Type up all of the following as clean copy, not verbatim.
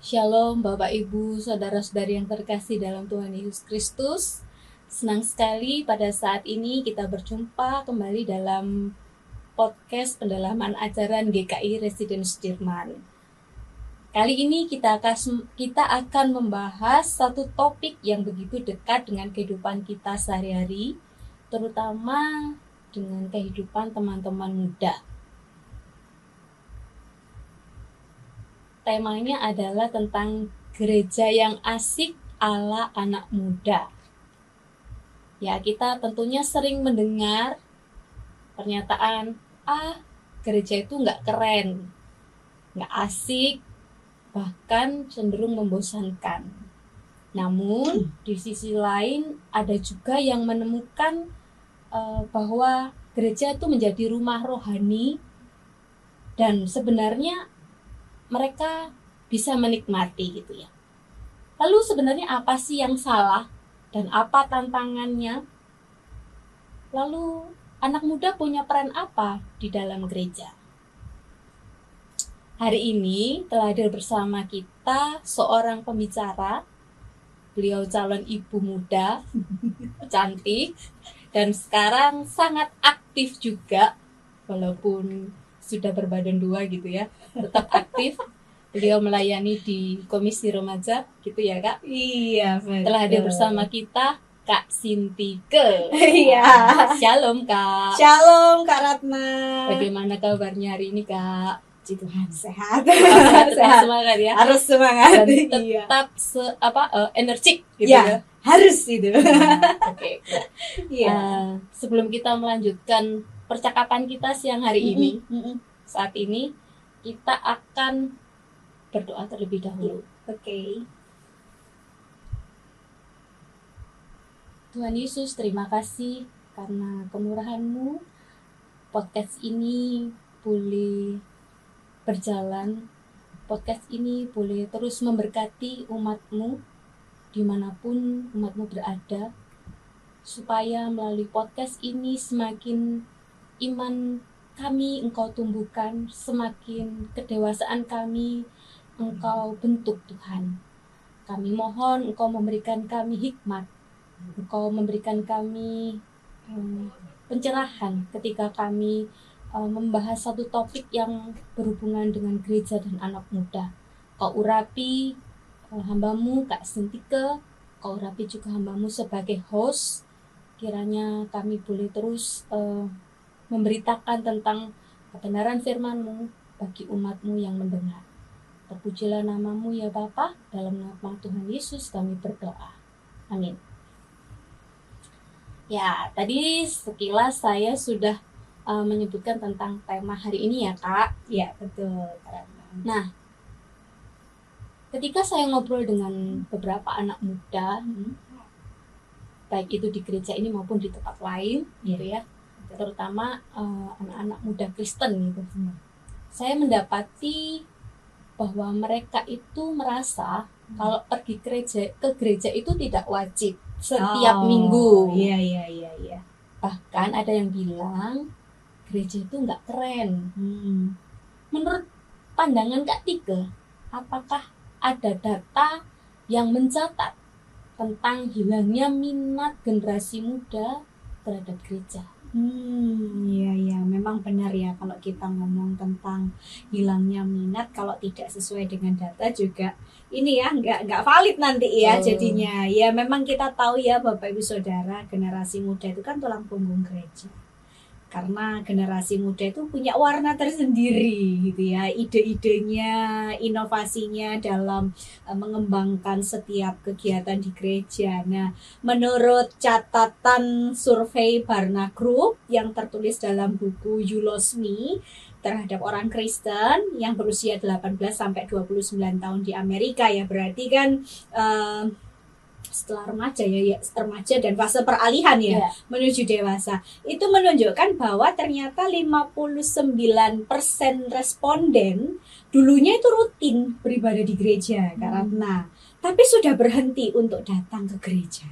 Shalom Bapak Ibu, saudara-saudari yang terkasih dalam Tuhan Yesus Kristus. Senang sekali pada saat ini kita berjumpa kembali dalam podcast pendalaman ajaran GKI Residen Sudirman. Kali ini kita akan membahas satu topik yang begitu dekat dengan kehidupan kita sehari-hari, terutama dengan kehidupan teman-teman muda. Temanya adalah tentang gereja yang asik ala anak muda. Ya, kita tentunya sering mendengar pernyataan, gereja itu nggak keren, nggak asik, bahkan cenderung membosankan. Namun, di sisi lain ada juga yang menemukan bahwa gereja itu menjadi rumah rohani dan sebenarnya mereka bisa menikmati gitu ya. Lalu sebenarnya apa sih yang salah dan apa tantangannya? Lalu anak muda punya peran apa di dalam gereja? Hari ini telah hadir bersama kita seorang pembicara. Beliau calon ibu muda, cantik, dan sekarang sangat aktif juga, walaupun sudah berbadan dua gitu ya, tetap aktif. Beliau melayani di Komisi Remaja gitu ya Kak. Iya, betul. Telah hadir bersama kita Kak Sintike. Iya. Shalom Kak. Shalom Kak Ratna. Bagaimana kabarnya hari ini Kak? Puji Tuhan, sehat. Sehat semangat ya. Harus semangat. Dan tetap energik gitu ya. Harus itu. Oke. Iya. Sebelum kita melanjutkan percakapan kita siang hari ini, saat ini kita akan berdoa terlebih dahulu. Oke. Tuhan Yesus, terima kasih karena kemurahan-Mu podcast ini boleh berjalan, podcast ini boleh terus memberkati umat-Mu dimanapun umat-Mu berada, supaya melalui podcast ini semakin iman kami Engkau tumbuhkan, semakin kedewasaan kami Engkau bentuk Tuhan. Kami mohon Engkau memberikan kami hikmat, Engkau memberikan kami pencerahan ketika kami membahas satu topik yang berhubungan dengan gereja dan anak muda. Kau urapi hamba-Mu Kak Sintike, Kau urapi juga hamba-Mu sebagai host. Kiranya kami boleh terus memberitakan tentang kebenaran firman-Mu bagi umat-Mu yang mendengar. Terpujilah nama-Mu ya Bapa, dalam nama Tuhan Yesus kami berdoa. Amin. Ya, tadi sekilas saya sudah menyebutkan tentang tema hari ini ya Kak. Ya, betul. Nah, ketika saya ngobrol dengan beberapa anak muda, baik itu di gereja ini maupun di tempat lain, gitu ya, terutama anak-anak muda Kristen gitu, saya mendapati bahwa mereka itu merasa kalau pergi ke gereja itu tidak wajib setiap minggu. Iya. Bahkan ada yang bilang gereja itu nggak keren. Menurut pandangan Kak Tike, apakah ada data yang mencatat tentang hilangnya minat generasi muda terhadap gereja? Iya, memang benar ya, kalau kita ngomong tentang hilangnya minat, kalau tidak sesuai dengan data juga ini ya nggak valid nanti ya. Jadinya ya memang kita tahu ya Bapak Ibu Saudara, generasi muda itu kan tulang punggung gereja. Karena generasi muda itu punya warna tersendiri gitu ya, ide-idenya, inovasinya dalam mengembangkan setiap kegiatan di gereja. Nah, menurut catatan survei Barna Group yang tertulis dalam buku You Lost Me terhadap orang Kristen yang berusia 18 sampai 29 tahun di Amerika ya, berarti kan setelah remaja dan fase peralihan ya, menuju dewasa, itu menunjukkan bahwa ternyata 59% responden dulunya itu rutin beribadah di gereja, karena tapi sudah berhenti untuk datang ke gereja.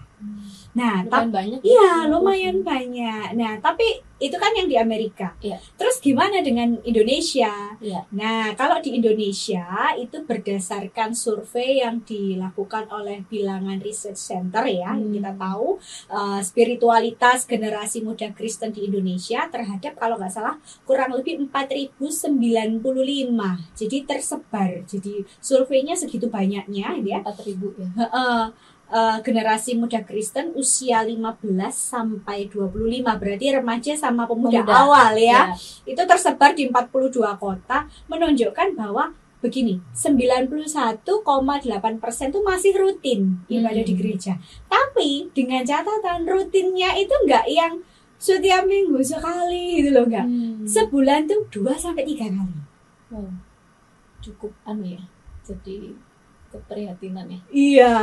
Nah, Lumayan banyak. iya, lumayan banyak. Nah, tapi itu kan yang di Amerika. Iya. Terus gimana dengan Indonesia? Iya. Nah, kalau di Indonesia itu berdasarkan survei yang dilakukan oleh Bilangan Research Center ya, kita tahu spiritualitas generasi muda Kristen di Indonesia terhadap kalau nggak salah kurang lebih 4.095. Jadi tersebar. Jadi surveinya segitu banyaknya ya. 4.000 ya. Generasi muda Kristen usia 15 sampai 25, berarti remaja sama pemuda Pemuda. awal ya. Ya. Itu tersebar di 42 kota, menunjukkan bahwa begini, 91,8% itu masih rutin ibadah di gereja. Tapi dengan catatan rutinnya itu enggak yang setiap minggu sekali gitu loh, enggak. Sebulan tuh 2 sampai 3 kali. Wow. Cukup ya. Jadi keprihatinan ya. Iya,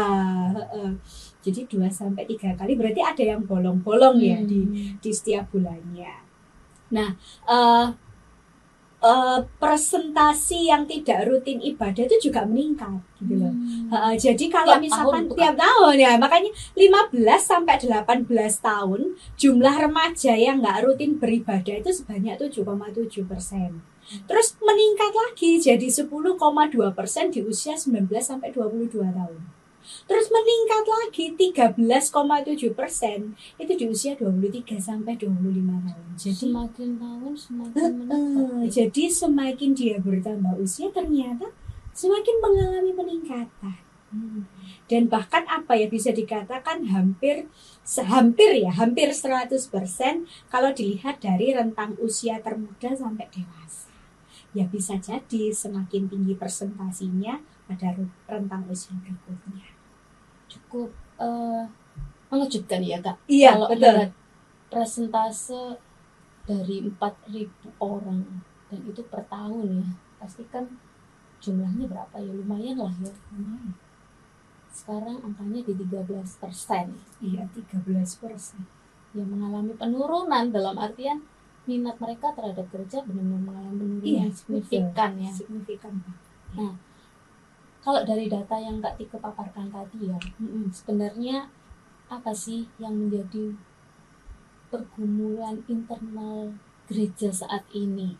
jadi 2 sampai 3 kali, berarti ada yang bolong-bolong ya di setiap bulannya. Nah, presentasi yang tidak rutin ibadah itu juga meningkat gitu loh. Jadi kalau misalkan tiap tahun ya, makanya 15 sampai 18 tahun jumlah remaja yang nggak rutin beribadah itu sebanyak 7,7%. Terus meningkat lagi jadi 10,2% di usia 19 sampai 22 tahun. Terus meningkat lagi 13,7% itu di usia 23 sampai 25 tahun. Jadi semakin tahun semakin meningkat. Jadi semakin dia bertambah usia ternyata semakin mengalami peningkatan. Dan bahkan bisa dikatakan hampir 100% kalau dilihat dari rentang usia termuda sampai dewasa. Ya bisa jadi semakin tinggi presentasinya pada rentang usia berikutnya. Cukup mengejutkan ya Kak. Iya, kalau betul. Lihat presentase dari 4.000 orang dan itu per tahun ya, pasti kan jumlahnya berapa ya, lumayan lah ya. Sekarang angkanya di 13%. Iya, 13%. Yang mengalami penurunan dalam artian minat mereka terhadap gereja benar-benar mengalami penurunan signifikan ya. Signifikan. Nah, kalau dari data yang Kak Tika paparkan tadi ya, sebenarnya apa sih yang menjadi pergumulan internal gereja saat ini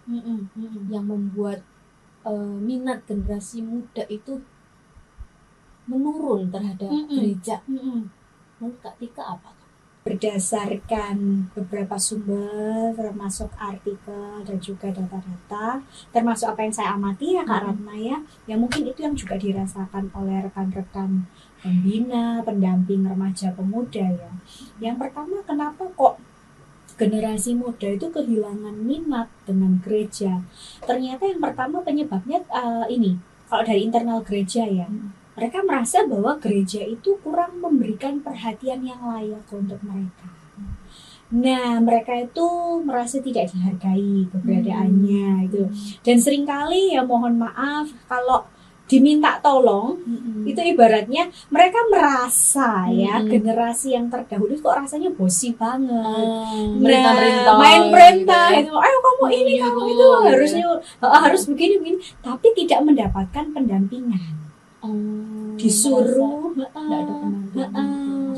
yang membuat minat generasi muda itu menurun terhadap gereja? Menurut Kak Tika apa? Berdasarkan beberapa sumber termasuk artikel dan juga data-data, termasuk apa yang saya amati ya Kak Ratna ya, yang mungkin itu yang juga dirasakan oleh rekan-rekan pembina, pendamping remaja pemuda ya. Yang pertama, kenapa kok generasi muda itu kehilangan minat dengan gereja? Ternyata yang pertama penyebabnya ini, kalau dari internal gereja ya, mereka merasa bahwa gereja itu kurang memberikan perhatian yang layak untuk mereka. Nah, mereka itu merasa tidak dihargai keberadaannya itu. Dan seringkali ya mohon maaf kalau diminta tolong, itu ibaratnya mereka merasa ya generasi yang terdahulu kok rasanya bosi banget. Main perintah itu, ayo kamu ini, kamu itu harus begini, tapi tidak mendapatkan pendampingan. Disuruh tidak ada pendampingan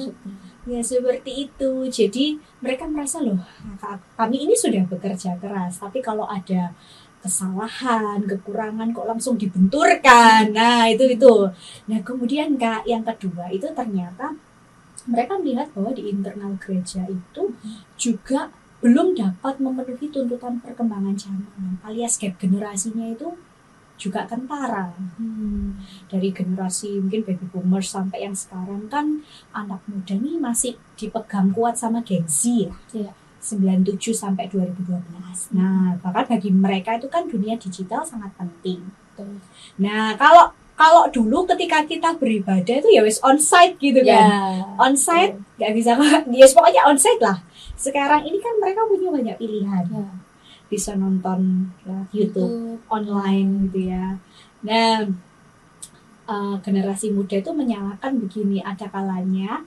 ya seperti itu. Jadi mereka merasa loh, kami ini sudah bekerja keras, tapi kalau ada kesalahan, kekurangan kok langsung dibenturkan. Nah itu. Nah kemudian Kak, yang kedua itu ternyata mereka melihat bahwa di internal gereja itu juga belum dapat memenuhi tuntutan perkembangan zaman, alias gap generasinya itu juga kentara. Dari generasi mungkin baby boomers sampai yang sekarang kan anak muda nih masih dipegang kuat sama Gen Z ya. 97 sampai 2012. Nah, bahkan bagi mereka itu kan dunia digital sangat penting. Nah, kalau dulu ketika kita beribadah itu ya wis onsite gitu kan. Onsite nggak bisa, ya pokoknya onsite lah. Sekarang ini kan mereka punya banyak pilihan. Bisa nonton YouTube online gitu ya. Nah, generasi muda itu menyalahkan begini, ada kalanya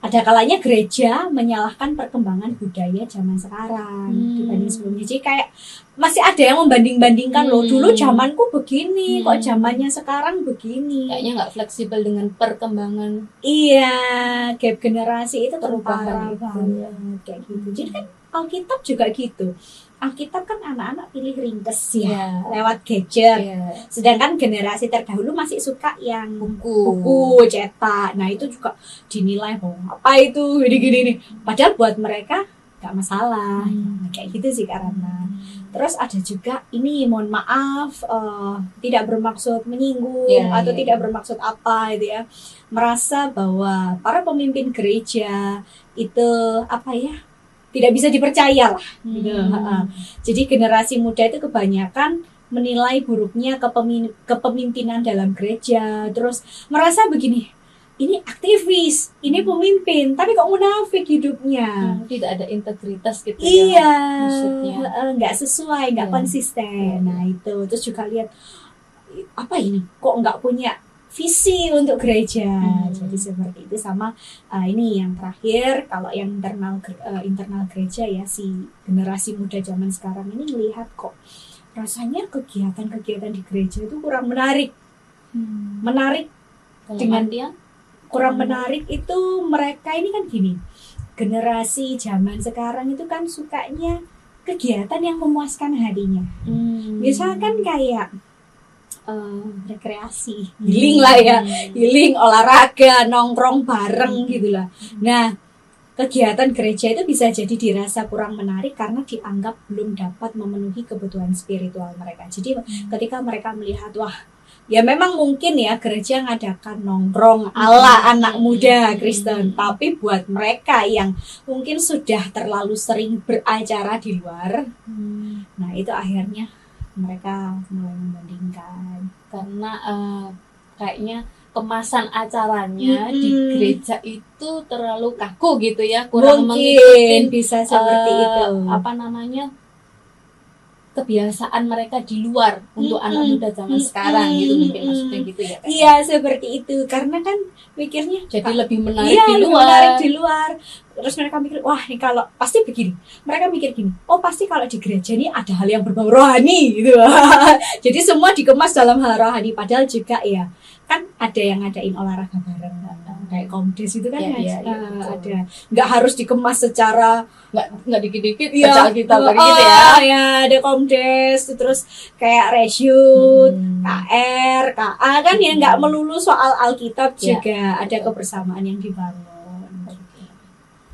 ada kalanya gereja menyalahkan perkembangan budaya zaman sekarang dibanding sebelumnya. Jadi kayak masih ada yang membanding-bandingkan loh, dulu zamanku begini, kok zamannya sekarang begini. Kayaknya nggak fleksibel dengan perkembangan. Iya, gap generasi itu Perubahan parah itu, banget kayak gitu. Jadi kan Alkitab juga gitu. Alkitab kan anak-anak pilih ringkes ya, lewat gadget. Sedangkan generasi terdahulu masih suka yang buku cetak. Nah itu juga dinilai apa itu gini-gini nih. Padahal buat mereka nggak masalah. Kayak gitu sih karena. Terus ada juga ini, mohon maaf, tidak bermaksud menyinggung atau tidak bermaksud apa gitu ya. Merasa bahwa para pemimpin gereja itu apa ya, tidak bisa dipercaya lah. Gitu. Jadi generasi muda itu kebanyakan menilai buruknya kepemimpinan dalam gereja. Terus merasa begini, ini aktivis, ini pemimpin, tapi kok munafik hidupnya. Tidak ada integritas gitu iya, ya. Maksudnya nggak sesuai, nggak konsisten. Nah itu, terus juga lihat apa ini, kok nggak punya visi untuk gereja. Jadi seperti itu. Sama ini yang terakhir, kalau yang internal gereja ya, si generasi muda zaman sekarang ini melihat kok rasanya kegiatan-kegiatan di gereja itu kurang menarik. Menarik dengan dia kurang menarik itu mereka ini kan gini, generasi zaman sekarang itu kan sukanya kegiatan yang memuaskan hatinya. Misalkan kayak rekreasi, healing lah ya, healing, olahraga, nongkrong bareng gitu lah. Nah, kegiatan gereja itu bisa jadi dirasa kurang menarik karena dianggap belum dapat memenuhi kebutuhan spiritual mereka. Jadi ketika mereka melihat, wah, ya memang mungkin ya gereja ngadakan nongkrong ala anak muda Kristen, tapi buat mereka yang mungkin sudah terlalu sering beracara di luar, nah itu akhirnya mereka mulai membandingkan karena kayaknya kemasan acaranya di gereja itu terlalu kaku gitu ya, kurang mungkin bisa seperti itu, apa namanya, kebiasaan mereka di luar untuk anak muda zaman sekarang gitu, mungkin maksudnya gitu ya. Iya seperti itu, karena kan mikirnya jadi lebih menarik di luar. Terus mereka mikir, wah ini kalau pasti begini, mereka mikir gini, oh pasti kalau di gereja ini ada hal yang berbau rohani gitu. Jadi semua dikemas dalam hal rohani, padahal juga ya kan ada yang ngadain olahraga bareng kayak komdes itu kan ada, nggak harus dikemas secara nggak dikit-dikit baca Alkitab gitu ya, ada komdes terus kayak reshoot, KR, KA kan ya, nggak melulu soal Alkitab juga ada kebersamaan yang dibangun.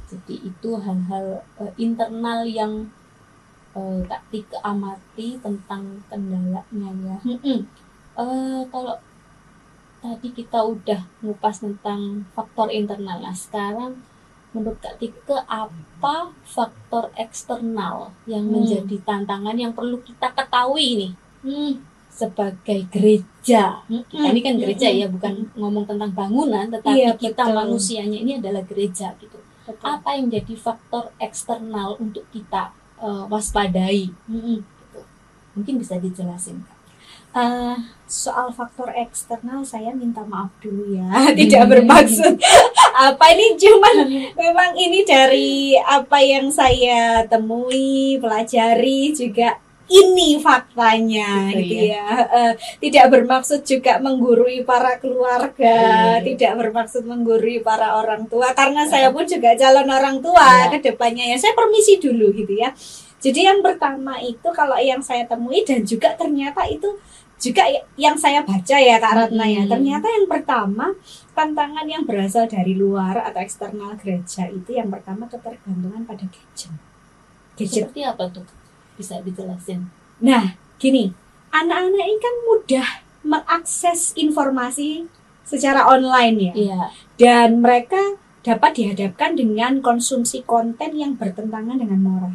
Jadi itu hal-hal internal yang Kak Tika amati tentang kendalanya ya. Kalau tadi kita udah ngupas tentang faktor internal, nah sekarang menurut Kak Tika apa faktor eksternal yang menjadi tantangan yang perlu kita ketahui nih sebagai gereja? Kita ini kan gereja ya, bukan ngomong tentang bangunan, tetapi kita manusianya ini adalah gereja gitu. Betul. Apa yang jadi faktor eksternal untuk kita waspadai? Gitu. Mungkin bisa dijelasin Kak. Soal faktor eksternal saya minta maaf dulu ya, tidak bermaksud apa ini, cuman memang ini dari apa yang saya temui, pelajari juga ini faktanya gitu ya. Tidak bermaksud juga menggurui para keluarga, tidak bermaksud menggurui para orang tua, karena saya pun juga calon orang tua ke depannya ya. Saya permisi dulu gitu ya. Jadi yang pertama itu kalau yang saya temui dan juga ternyata itu juga yang saya baca ya Kak Ratna ya, ternyata yang pertama tantangan yang berasal dari luar atau eksternal gereja itu yang pertama ketergantungan pada gadget. Seperti apa tuh? Bisa dijelasin? Nah gini, anak-anak ini kan mudah mengakses informasi secara online ya. Dan mereka dapat dihadapkan dengan konsumsi konten yang bertentangan dengan moral.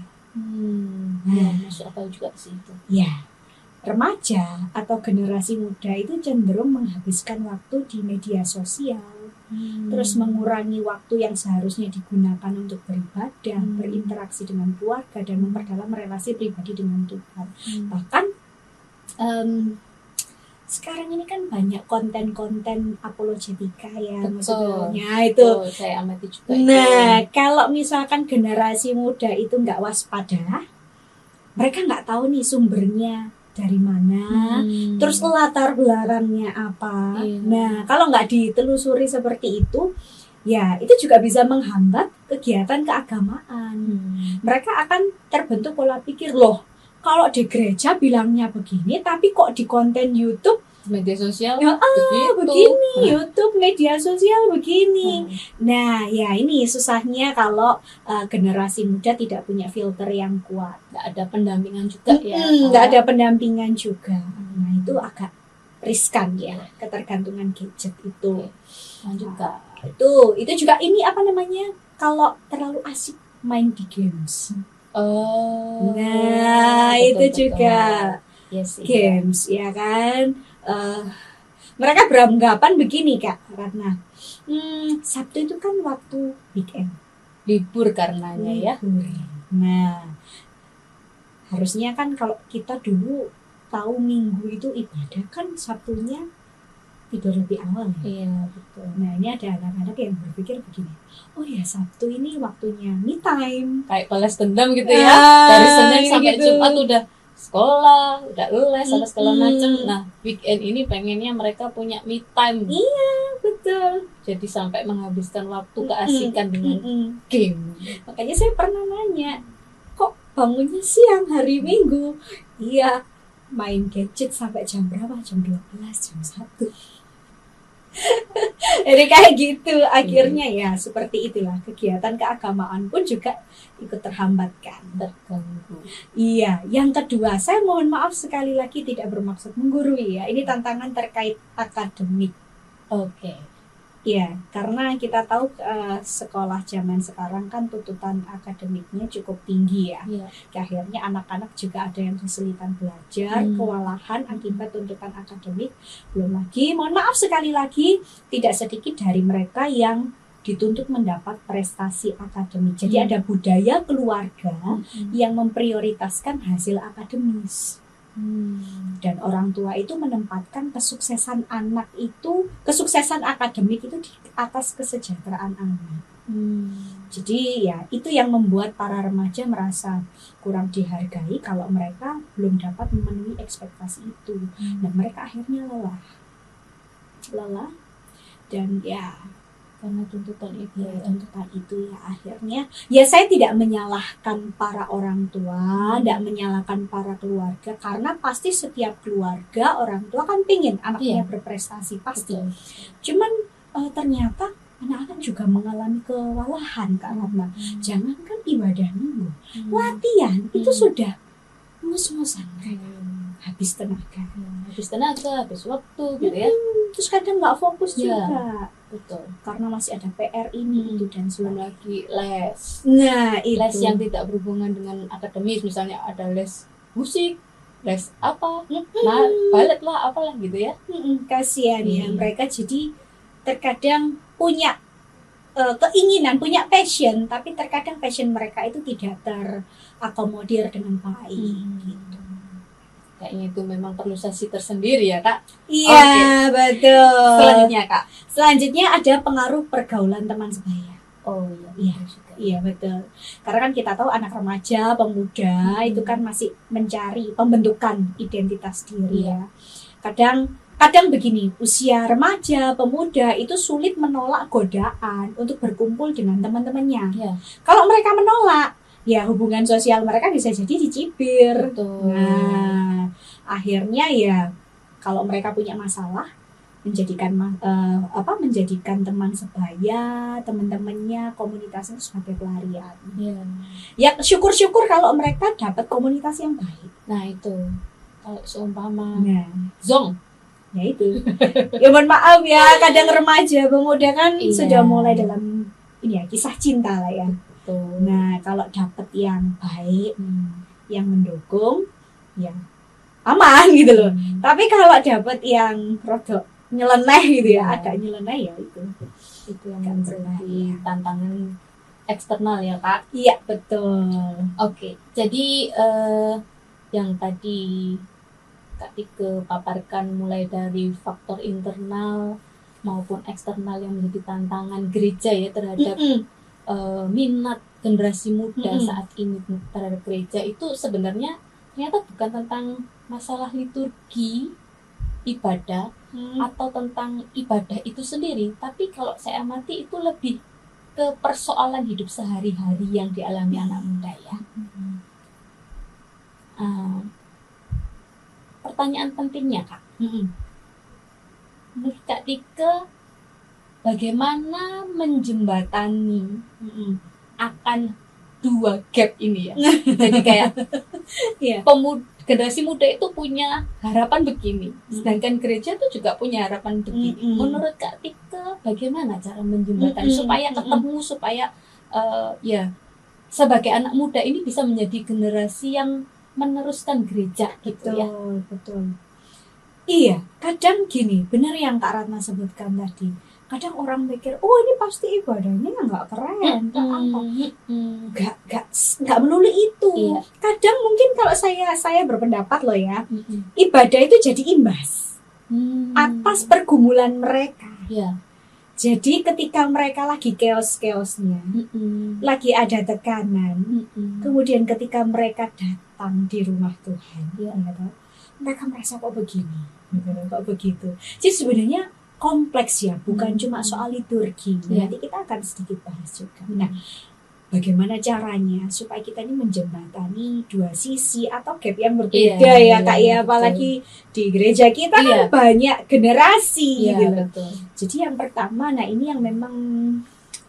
Masuk akal juga ke situ. Ya. Remaja atau generasi muda itu cenderung menghabiskan waktu di media sosial, terus mengurangi waktu yang seharusnya digunakan untuk beribadah, berinteraksi dengan keluarga, dan memperdalam relasi pribadi dengan Tuhan. Bahkan sekarang ini kan banyak konten-konten apologetika ya, Betul. maksudnya itu. Tuh, saya amati juga itu. Nah, kalau misalkan generasi muda itu nggak waspada, mereka nggak tahu nih sumbernya dari mana, terus latar belakangnya apa. Iya. Nah, kalau nggak ditelusuri seperti itu, ya itu juga bisa menghambat kegiatan keagamaan. Mereka akan terbentuk pola pikir, loh, kalau di gereja bilangnya begini, tapi kok di konten YouTube media sosial ya, begini, YouTube, media sosial begini. Nah, ya ini susahnya kalau generasi muda tidak punya filter yang kuat. Nggak ada pendampingan juga ya. Nggak ada pendampingan juga. Nah, itu agak riskan ya, ketergantungan gadget itu. Lanjut Kak. Itu juga ini apa namanya? Kalau terlalu asik main di games. Nah, betul, itu juga yes, games ya kan. Mereka beranggapan begini Kak, karena Sabtu itu kan waktu weekend, libur karenanya ya. Nah, harusnya kan kalau kita dulu tahu Minggu itu ibadah kan Sabtunya tidur lebih awal ya. Iya betul. Nah, ini ada anak-anak yang berpikir begini, oh ya Sabtu ini waktunya me time, kayak balas dendam gitu ya. Dari Senin sampai Jumat udah sekolah, udah les, apa segala macam. Nah, weekend ini pengennya mereka punya me time. Iya, betul. Jadi sampai menghabiskan waktu keasikan dengan game. Makanya saya pernah nanya, kok bangunnya siang hari Minggu? Iya, main gadget sampai jam berapa? Jam 12, jam 1. Jadi kayak gitu, akhirnya ya seperti itulah, kegiatan keagamaan pun juga ikut terhambat kan, terganggu. Iya, yang kedua, saya mohon maaf sekali lagi tidak bermaksud menggurui ya, ini tantangan terkait akademik. Oke. Iya, karena kita tahu sekolah zaman sekarang kan tuntutan akademiknya cukup tinggi ya. Iya. Akhirnya anak-anak juga ada yang kesulitan belajar, kewalahan akibat tuntutan akademik. Belum lagi, mohon maaf sekali lagi, tidak sedikit dari mereka yang dituntut mendapat prestasi akademik. Jadi ada budaya keluarga yang memprioritaskan hasil akademis. Dan orang tua itu menempatkan kesuksesan anak itu, kesuksesan akademik itu di atas kesejahteraan anak. Jadi ya itu yang membuat para remaja merasa kurang dihargai kalau mereka belum dapat memenuhi ekspektasi itu. Dan mereka akhirnya lelah dan ya karena tuntutan itu ya akhirnya ya saya tidak menyalahkan para orang tua, tidak menyalahkan para keluarga, karena pasti setiap keluarga orang tua kan pingin anaknya berprestasi pasti. Cuman ternyata anak-anak juga mengalami kewalahan karena jangankan ibadah minggu, latihan itu sudah ngos-ngosan, habis tenaga, habis waktu gitu ya. Terus kadang nggak fokus juga. Betul. Karena masih ada PR ini itu dan belum lagi les. Nah, itu. Les yang tidak berhubungan dengan akademis, misalnya ada les musik, les apa, nah balet lah, apalah gitu ya. Kasihan ya mereka, jadi terkadang punya keinginan, punya passion, tapi terkadang passion mereka itu tidak terakomodir dengan baik gitu. Kayaknya itu memang perlu sesi tersendiri ya Kak. Iya, betul. Selanjutnya Kak. Selanjutnya ada pengaruh pergaulan teman sebaya. Oh iya. Iya betul. Karena kan kita tahu anak remaja, pemuda itu kan masih mencari pembentukan identitas diri ya. Kadang begini, usia remaja, pemuda itu sulit menolak godaan untuk berkumpul dengan teman-temannya. Ya. Kalau mereka menolak, ya hubungan sosial mereka bisa jadi dicibir. Betul. Nah, akhirnya ya kalau mereka punya masalah, menjadikan teman sebaya, teman-temannya, komunitasnya sebagai pelarian. Ya syukur-syukur kalau mereka dapat komunitas yang baik. Nah itu, kalau seumpama zong, ya itu. Ya mohon maaf ya, kadang remaja, pemuda kan sudah mulai dalam ini ya kisah cinta lah ya. Nah, kalau dapat yang baik, yang mendukung, ya aman gitu loh. Tapi kalau dapat yang rodok nyeleneh gitu ya, agak nyeleneh ya itu yang menjadi tantangan eksternal ya Kak. Iya betul. Oke, jadi yang tadi Kak Tike paparkan mulai dari faktor internal maupun eksternal yang menjadi tantangan gereja ya terhadap minat generasi muda saat ini terhadap gereja itu sebenarnya ternyata bukan tentang masalah liturgi ibadah atau tentang ibadah itu sendiri, tapi kalau saya amati itu lebih ke persoalan hidup sehari-hari yang dialami anak muda ya. Pertanyaan pentingnya Kak, menurut Kak Tike bagaimana menjembatani akan dua gap ini ya? Jadi kayak generasi muda itu punya harapan begini, sedangkan gereja itu juga punya harapan begini. Menurut Kak Tike bagaimana cara menjembatani supaya ketemu, supaya ya sebagai anak muda ini bisa menjadi generasi yang meneruskan gereja gitu ya? Betul. Iya, kadang gini, benar yang Kak Ratna sebutkan tadi. Kadang orang mikir, oh ini pasti ibadahnya nggak keren, nggak melulu itu. Iya. Kadang mungkin kalau saya berpendapat loh ya, ibadah itu jadi imbas atas pergumulan mereka. Iya. Jadi ketika mereka lagi chaos-chaosnya, lagi ada tekanan, kemudian ketika mereka datang di rumah Tuhan, mereka merasa kok begini, kok begitu. Jadi sebenarnya kompleks ya, bukan cuma soal liturgi. Nanti kita akan sedikit bahas juga. Nah, bagaimana caranya supaya kita ini menjembatani dua sisi atau gap yang berbeda ya Kak ya, apalagi di gereja kita kan banyak generasi gitu. Betul. Jadi yang pertama, nah ini yang memang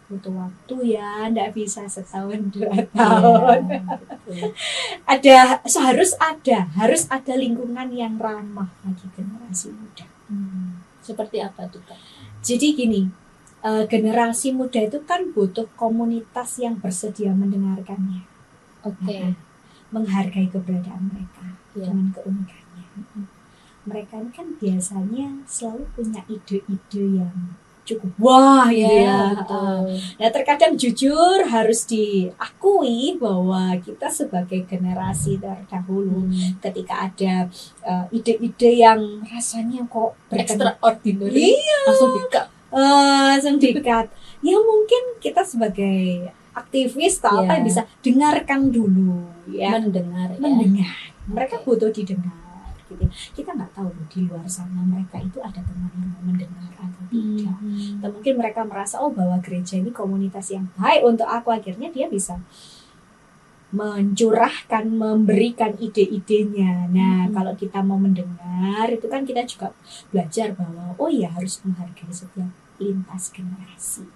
butuh waktu ya, nggak bisa setahun 2 tahun. Harus ada lingkungan yang ramah bagi generasi muda. Seperti apa tuh Kak? Jadi gini, generasi muda itu kan butuh komunitas yang bersedia mendengarkannya. Menghargai keberadaan mereka dengan keunikannya. Mereka ini kan biasanya selalu punya ide-ide yang cukup betul. Nah terkadang jujur harus diakui bahwa kita sebagai generasi terdahulu ketika ada ide-ide yang rasanya kok extraordinary, langsung dikat. Ya mungkin kita sebagai aktivis atau apa bisa dengarkan dulu ya. Mendengar. Mereka butuh didengar. Gitu. Kita nggak tahu di luar sana mereka itu ada teman yang mau mendengar atau tidak. Atau mungkin mereka merasa bahwa gereja ini komunitas yang baik untuk aku, akhirnya dia bisa mencurahkan, memberikan ide-idenya. Nah, kalau kita mau mendengar itu kan kita juga belajar bahwa harus menghargai setiap lintas generasi.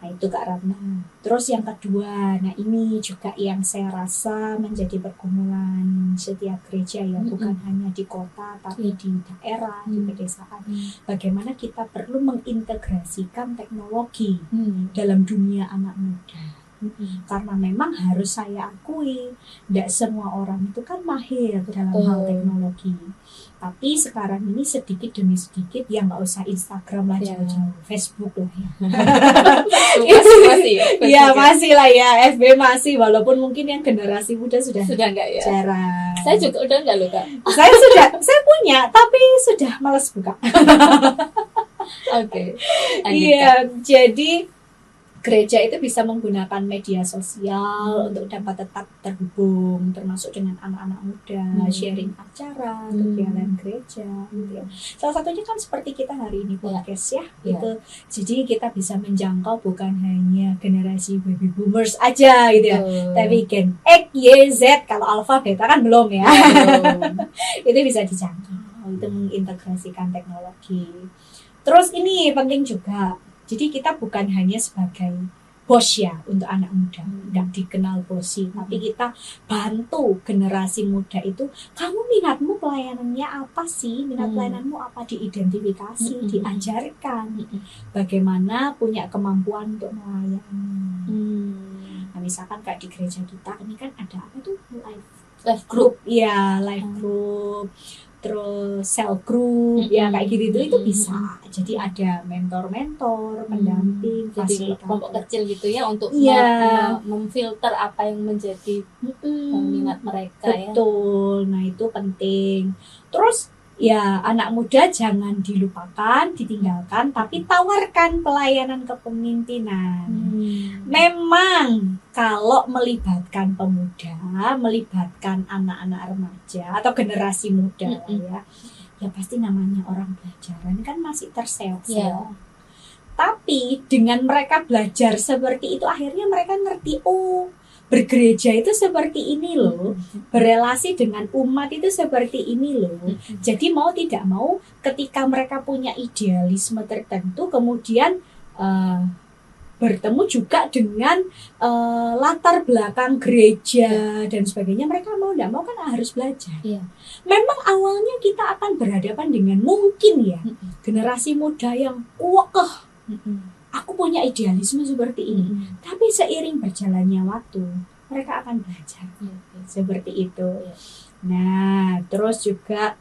Nah itu Kak Ratna. Terus yang kedua, nah ini juga yang saya rasa menjadi pergumulan setiap gereja ya, bukan hanya di kota tapi di daerah, di pedesaan. Bagaimana kita perlu mengintegrasikan teknologi dalam dunia anak muda. Karena memang harus saya akui, tidak semua orang itu kan mahir dalam hal teknologi. Tapi sekarang ini sedikit demi sedikit, ya nggak usah Instagram lah jauh-jauh, Facebook lah ya. Masih lah ya, FB masih, walaupun mungkin yang generasi muda sudah nggak ya? Jarang. Saya juga udah nggak loh Kak. saya punya, tapi sudah malas buka. Iya, jadi gereja itu bisa menggunakan media sosial untuk dapat tetap terhubung, termasuk dengan anak-anak muda, sharing acara, kegiatan gereja, gitu ya. Salah satunya kan seperti kita hari ini podcast ya, gitu. Jadi kita bisa menjangkau bukan hanya generasi baby boomers aja, gitu ya, tapi Gen X, Y, Z. Kalau alpha, beta kan belum ya. Itu bisa dijangkau, itu mengintegrasikan teknologi. Terus ini penting juga. Jadi kita bukan hanya sebagai bos ya untuk anak muda, nggak dikenal bosi, tapi kita bantu generasi muda itu. Kamu minatmu pelayanannya apa sih? Minat pelayananmu apa? Diidentifikasi, diajarkan bagaimana punya kemampuan untuk melayani. Nah, misalkan kayak di gereja kita ini kan ada apa tuh, life group ya, life group. terus cell group ya kayak gitu itu Mm-mm. bisa. Jadi ada mentor-mentor, pendamping, Jadi kelompok fasilitator. kecil gitu ya untuk Iya. memfilter apa yang menjadi minat mereka ya. Betul. Nah, itu penting. Terus ya anak muda jangan dilupakan, ditinggalkan, tapi tawarkan pelayanan kepemimpinan. Memang kalau melibatkan pemuda, melibatkan anak-anak remaja atau generasi muda ya pasti namanya orang belajaran kan masih terseok-seok. Ya. Tapi dengan mereka belajar seperti itu akhirnya mereka ngerti, oh bergereja itu seperti ini loh, berelasi dengan umat itu seperti ini loh. Jadi mau tidak mau ketika mereka punya idealisme tertentu kemudian bertemu juga dengan latar belakang gereja dan sebagainya, mereka mau tidak mau kan harus belajar. Memang awalnya kita akan berhadapan dengan mungkin ya generasi muda yang aku punya idealisme seperti ini, tapi seiring berjalannya waktu mereka akan belajar seperti itu. Nah terus juga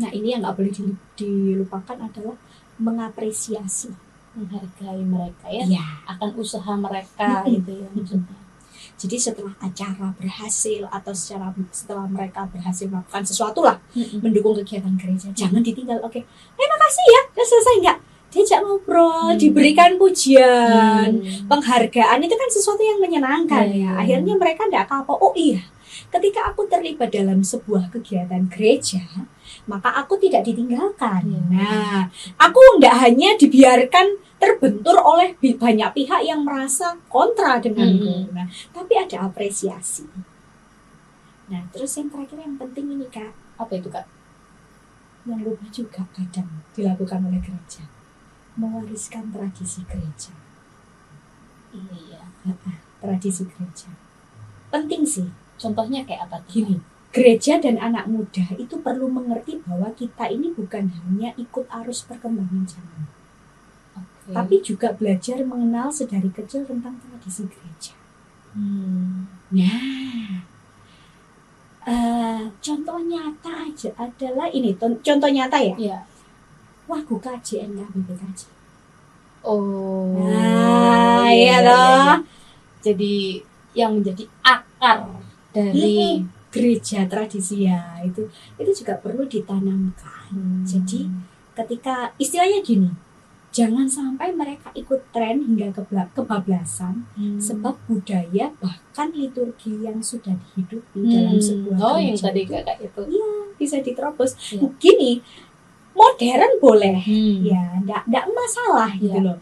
nah ini yang nggak boleh dilupakan adalah mengapresiasi, menghargai mereka ya akan usaha mereka gitu ya maksudnya. Jadi setelah acara berhasil atau setelah mereka berhasil melakukan sesuatu lah, mendukung kegiatan gereja, jangan ditinggal. Oke, makasih ya, udah selesai nggak? Diajak ngobrol, diberikan pujian, penghargaan itu kan sesuatu yang menyenangkan ya. Akhirnya mereka nggak kapok. Oh iya, ketika aku terlibat dalam sebuah kegiatan gereja, maka aku tidak ditinggalkan. Nah, aku nggak hanya dibiarkan terbentur oleh banyak pihak yang merasa kontra denganku. Nah, tapi ada apresiasi. Nah, terus yang terakhir yang penting ini Kak. Apa itu Kak? Yang lupa juga kadang dilakukan oleh gereja, mewariskan tradisi gereja. Iya. Tradisi gereja penting sih. Contohnya kayak apa? Gini, gereja dan anak muda itu perlu mengerti bahwa kita ini bukan hanya ikut arus perkembangan zaman, tapi juga belajar mengenal sedari kecil tentang tradisi gereja. Nah, contoh nyata aja adalah ini, contoh nyata ya. Wagu KJN KBBKJ. Iya loh. Jadi yang menjadi akar dari gereja tradisi ya itu juga perlu ditanamkan. Jadi ketika istilahnya gini, jangan sampai mereka ikut tren hingga kebablasan sebab budaya bahkan liturgi yang sudah dihidupi dalam sebuah gereja yang tadi Kakak itu bisa diterobos. Gini, modern boleh ya, enggak masalah gitu loh.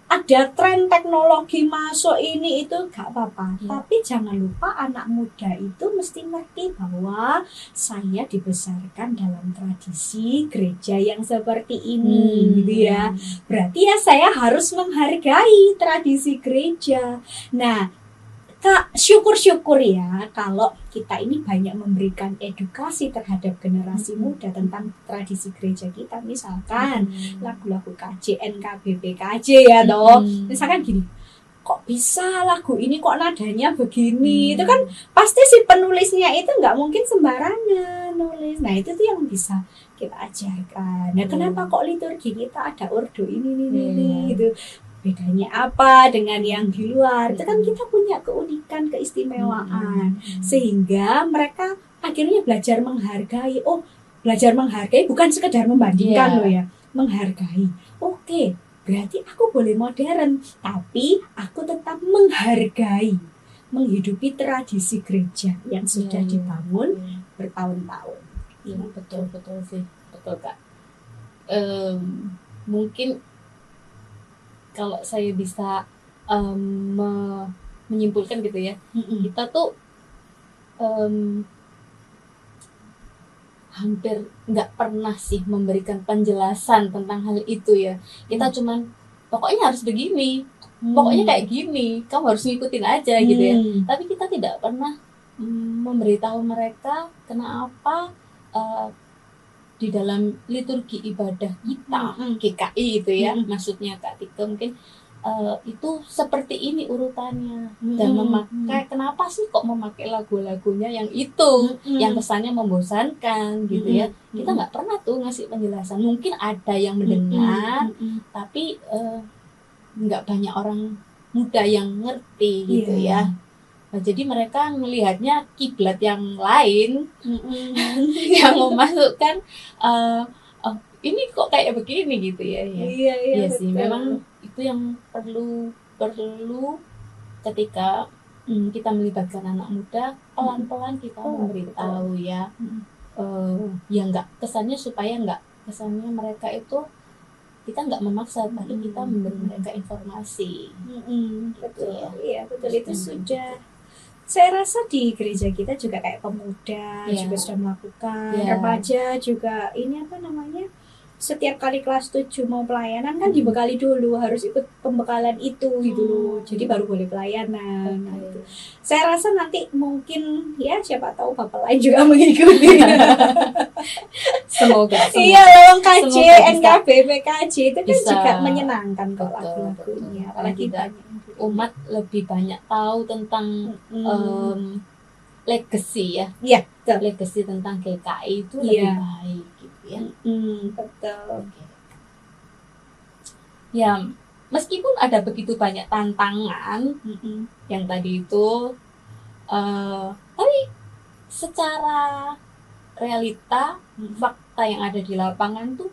Ada tren teknologi masuk ini itu gak apa-apa, tapi jangan lupa anak muda itu mesti ngerti bahwa saya dibesarkan dalam tradisi gereja yang seperti ini gitu ya. Berarti ya saya harus menghargai tradisi gereja. Nah Kak, syukur-syukur ya kalau kita ini banyak memberikan edukasi terhadap generasi muda tentang tradisi gereja kita. Misalkan lagu-lagu KJN, KBBKJ ya toh. Misalkan gini, kok bisa lagu ini kok nadanya begini? Itu kan pasti si penulisnya itu nggak mungkin sembarangan nulis. Nah itu tuh yang bisa kita ajarkan. Nah kenapa kok liturgi kita ada ordo ini gitu? Bedanya apa dengan yang di luar? Itu kan kita punya keunikan, keistimewaan, sehingga mereka akhirnya belajar menghargai. Oh, belajar menghargai bukan sekedar membandingkan loh ya, menghargai. Oke, berarti aku boleh modern, tapi aku tetap menghargai, menghidupi tradisi gereja yang sudah dibangun bertahun-tahun. Iya, betul sih, betul Kak. Mungkin kalau saya bisa menyimpulkan gitu ya, kita tuh hampir nggak pernah sih memberikan penjelasan tentang hal itu ya. Kita cuman pokoknya harus begini, pokoknya kayak gini, kamu harus ngikutin aja gitu ya. Tapi kita tidak pernah memberitahu mereka kenapa di dalam liturgi ibadah kita GKI itu ya, maksudnya Kak Tika mungkin itu seperti ini urutannya dan memakai kenapa sih kok memakai lagu-lagunya yang itu yang kesannya membosankan gitu ya. Kita nggak pernah tuh ngasih penjelasan. Mungkin ada yang mendengar tapi nggak banyak orang muda yang ngerti gitu ya. Nah, jadi mereka melihatnya kiblat yang lain yang memasukkan ini kok kayak begini gitu ya. Iya sih, memang itu yang perlu ketika kita melibatkan anak muda, pelan-pelan kita memberitahu ya. Ya nggak kesannya supaya nggak kesannya mereka itu kita nggak memaksa, tapi kita memberi mereka informasi. Betul ya. Iya betul, itu sudah saya rasa di gereja kita juga kayak pemuda juga sudah melakukan, remaja juga ini apa namanya, setiap kali kelas 7 mau pelayanan kan dibekali dulu, harus ikut pembekalan itu gitu loh, jadi baru boleh pelayanan. Nah, itu saya rasa nanti mungkin ya siapa tahu bapak lain juga mengikuti. Semoga. Iya, lewat KJ, NKB, PKJ itu kan juga menyenangkan kok lagu-lagunya, apalagi umat lebih banyak tahu tentang legacy ya. Iya, legacy tentang GKI itu lebih baik gitu ya. Betul. Ya, meskipun ada begitu banyak tantangan yang tadi itu, tapi secara realita fakta yang ada di lapangan tuh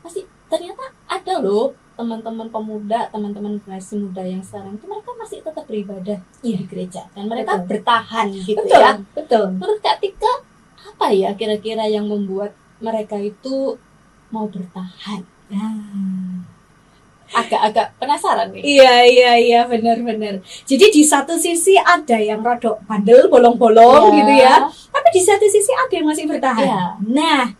masih ternyata ada loh teman-teman pemuda, teman-teman generasi muda yang sekarang itu mereka masih tetap beribadah di gereja dan mereka bertahan gitu ya. Betul. Menurut Kak Tika, apa ya kira-kira yang membuat mereka itu mau bertahan? Agak-agak penasaran nih. Iya benar. Jadi di satu sisi ada yang rodok bandel, bolong-bolong gitu ya. Tapi di satu sisi ada yang masih bertahan. Nah,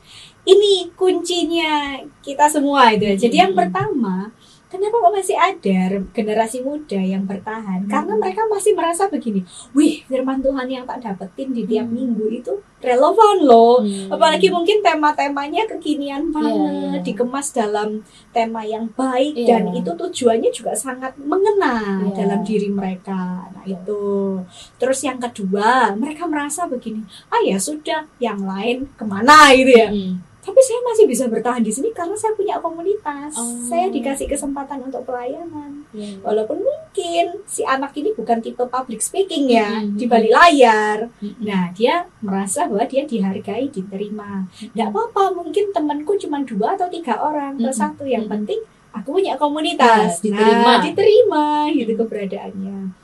ini kuncinya kita semua itu. Jadi yang pertama, kenapa kok masih ada generasi muda yang bertahan? Karena mereka masih merasa begini, wih, firman Tuhan yang tak dapetin di tiap minggu itu relevan loh. Apalagi mungkin tema-temanya kekinian banget, dikemas dalam tema yang baik dan itu tujuannya juga sangat mengena dalam diri mereka. Nah itu. Terus yang kedua, mereka merasa begini, ya sudah, yang lain kemana gitu ya. Tapi saya masih bisa bertahan di sini karena saya punya komunitas. Saya dikasih kesempatan untuk pelayanan. Walaupun mungkin si anak ini bukan tipe public speaking ya, di balik layar. Nah, dia merasa bahwa dia dihargai, diterima. Nggak apa-apa, mungkin temanku cuma 2 atau 3 orang atau 1. Yang penting aku punya komunitas. Diterima gitu keberadaannya.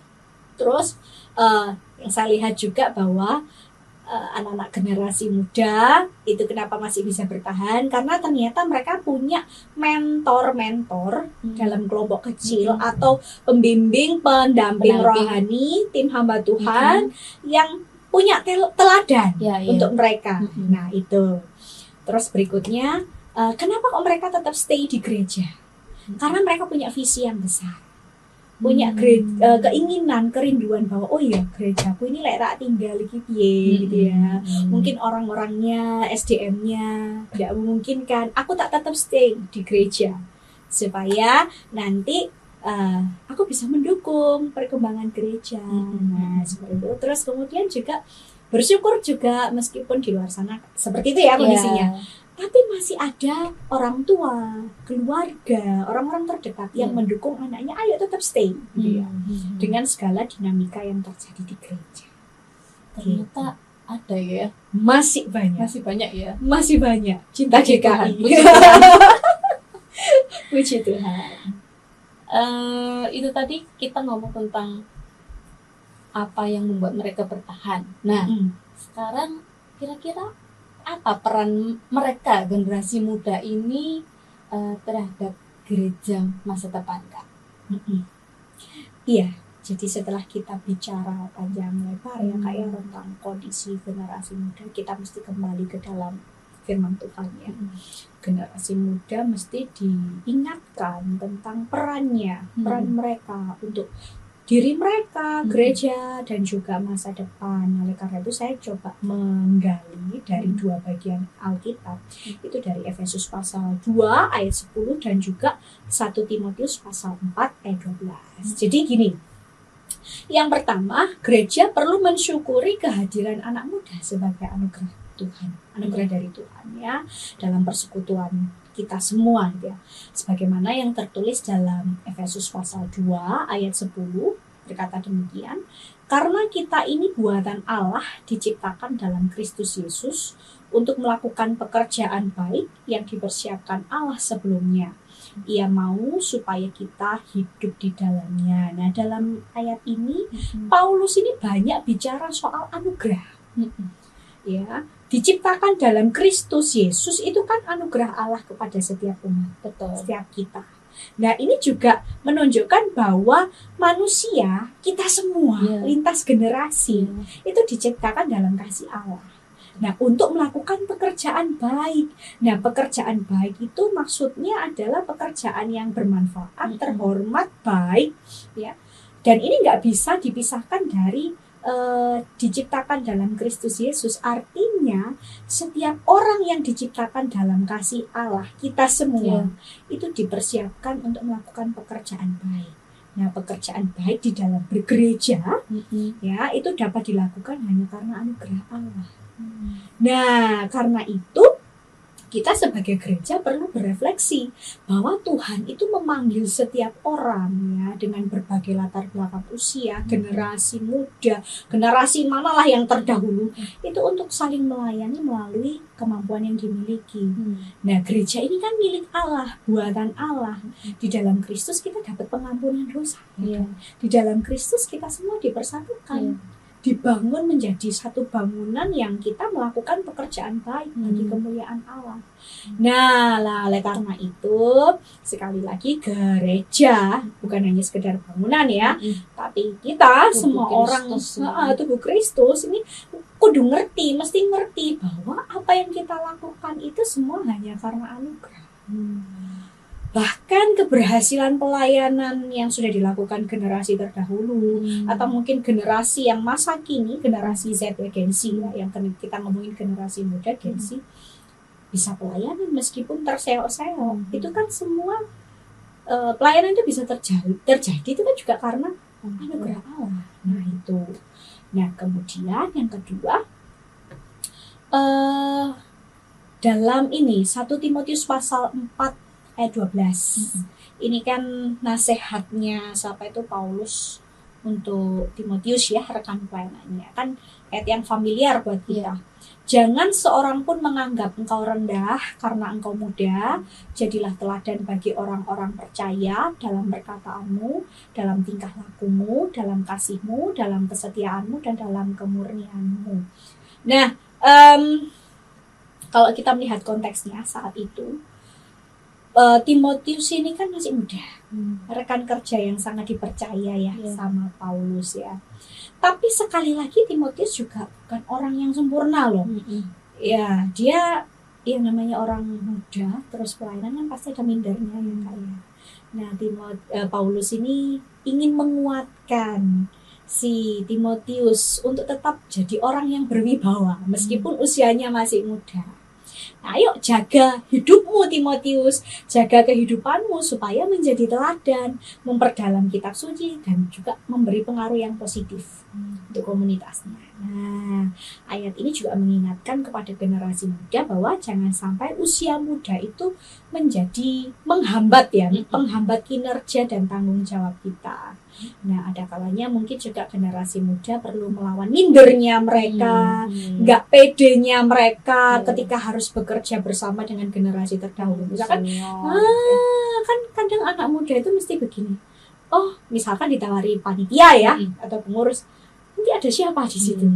Terus yang saya lihat juga bahwa anak-anak generasi muda itu kenapa masih bisa bertahan, karena ternyata mereka punya mentor-mentor dalam kelompok kecil atau pembimbing, pendamping rohani, tim hamba Tuhan yang punya teladan untuk mereka. Nah itu. Terus berikutnya, kenapa kok mereka tetap stay di gereja? Karena mereka punya visi yang besar, punya keinginan, kerinduan bahwa oh iya gerejaku ini lek tak tinggal iki piye gitu ya. Mungkin orang-orangnya, SDM-nya tidak memungkinkan, aku tak tetap stay di gereja supaya nanti aku bisa mendukung perkembangan gereja. Nah seperti itu. Terus kemudian juga bersyukur juga meskipun di luar sana seperti itu ya kondisinya. Tapi masih ada orang tua, keluarga, orang-orang terdekat yang mendukung anaknya, ayo tetap stay gitu ya. Dengan segala dinamika yang terjadi di gereja. Ternyata ada ya. Masih banyak ya. Masih banyak. Cinta GKI. Puji Tuhan. Itu tadi kita ngomong tentang apa yang membuat mereka bertahan. Nah, sekarang kira-kira apa peran mereka generasi muda ini terhadap gereja masa depan, Kak? Iya, jadi setelah kita bicara panjang lebar ya Kak ya tentang kondisi generasi muda, kita mesti kembali ke dalam firman Tuhan ya. Generasi muda mesti diingatkan tentang peran mereka untuk diri mereka, gereja, dan juga masa depan. Oleh karena itu saya coba menggali dari dua bagian Alkitab. Itu dari Efesus pasal 2 ayat 10 dan juga 1 Timotius pasal 4 ayat 12. Jadi gini, yang pertama, gereja perlu mensyukuri kehadiran anak muda sebagai anugerah Tuhan, anugerah dari Tuhan ya, dalam persekutuan kita semua ya. Sebagaimana yang tertulis dalam Efesus pasal 2 ayat 10 berkata demikian, karena kita ini buatan Allah diciptakan dalam Kristus Yesus untuk melakukan pekerjaan baik yang dipersiapkan Allah sebelumnya. Ia mau supaya kita hidup di dalamnya. Nah, dalam ayat ini Paulus ini banyak bicara soal anugerah. Ya, diciptakan dalam Kristus Yesus itu kan anugerah Allah kepada setiap umat, setiap kita. Nah, ini juga menunjukkan bahwa manusia, kita semua, lintas generasi, itu diciptakan dalam kasih Allah. Nah, untuk melakukan pekerjaan baik. Nah, pekerjaan baik itu maksudnya adalah pekerjaan yang bermanfaat, terhormat, baik, ya. Dan ini nggak bisa dipisahkan dari diciptakan dalam Kristus Yesus. Artinya setiap orang yang diciptakan dalam kasih Allah, kita semua itu dipersiapkan untuk melakukan pekerjaan baik. Nah, pekerjaan baik di dalam bergereja ya itu dapat dilakukan hanya karena anugerah Allah. Nah, karena itu kita sebagai gereja perlu berefleksi bahwa Tuhan itu memanggil setiap orang ya dengan berbagai latar belakang usia, generasi muda, generasi manalah yang terdahulu itu untuk saling melayani melalui kemampuan yang dimiliki. Nah, gereja ini kan milik Allah, buatan Allah. Di dalam Kristus kita dapat pengampunan dosa. Di dalam Kristus kita semua dipersatukan. Dibangun menjadi satu bangunan yang kita melakukan pekerjaan baik bagi kemuliaan Allah. Nah, oleh karena itu sekali lagi gereja bukan hanya sekedar bangunan ya, tapi kita tubuh semua Kristus, orang tubuh Kristus ini kudu mesti ngerti bahwa apa yang kita lakukan itu semua hanya karena anugerah. Bahkan keberhasilan pelayanan yang sudah dilakukan generasi terdahulu atau mungkin generasi yang masa kini, generasi Z ya, Gen Z ya, yang kita ngomongin generasi muda Gen Z bisa pelayanan meskipun terseok-seok. Itu kan semua pelayanan itu bisa terjadi itu kan juga karena anugerah Allah. Nah, itu. Nah, kemudian yang kedua dalam ini 1 Timotius pasal 4 ayat 12. Ini kan nasihatnya siapa itu Paulus untuk Timotius ya, rekan pelayanannya. Kan ayat yang familiar buat kita. Jangan seorang pun menganggap engkau rendah karena engkau muda. Jadilah teladan bagi orang-orang percaya dalam perkataanmu, dalam tingkah lakumu, dalam kasihmu, dalam kesetiaanmu, dan dalam kemurnianmu. Nah, kalau kita melihat konteksnya saat itu, Timotius ini kan masih muda, rekan kerja yang sangat dipercaya ya sama Paulus ya. Tapi sekali lagi Timotius juga bukan orang yang sempurna loh. Ya, dia yang namanya orang muda terus pelayanan kan pasti ada mindernya ya Kak ya. Nah, Paulus ini ingin menguatkan si Timotius untuk tetap jadi orang yang berwibawa meskipun usianya masih muda. Ayo jaga hidupmu Timotius, jaga kehidupanmu supaya menjadi teladan, memperdalam kitab suci dan juga memberi pengaruh yang positif untuk komunitasnya. Nah, ayat ini juga mengingatkan kepada generasi muda bahwa jangan sampai usia muda itu menjadi menghambat ya, penghambat kinerja dan tanggung jawab kita. Nah, ada kalanya mungkin juga generasi muda perlu melawan mindernya mereka, nggak pedenya mereka ketika harus bekerja bersama dengan generasi terdahulu. Misalkan, kan kadang anak muda itu mesti begini. Oh, misalkan ditawari panitia ya atau pengurus, nanti ada siapa di situ?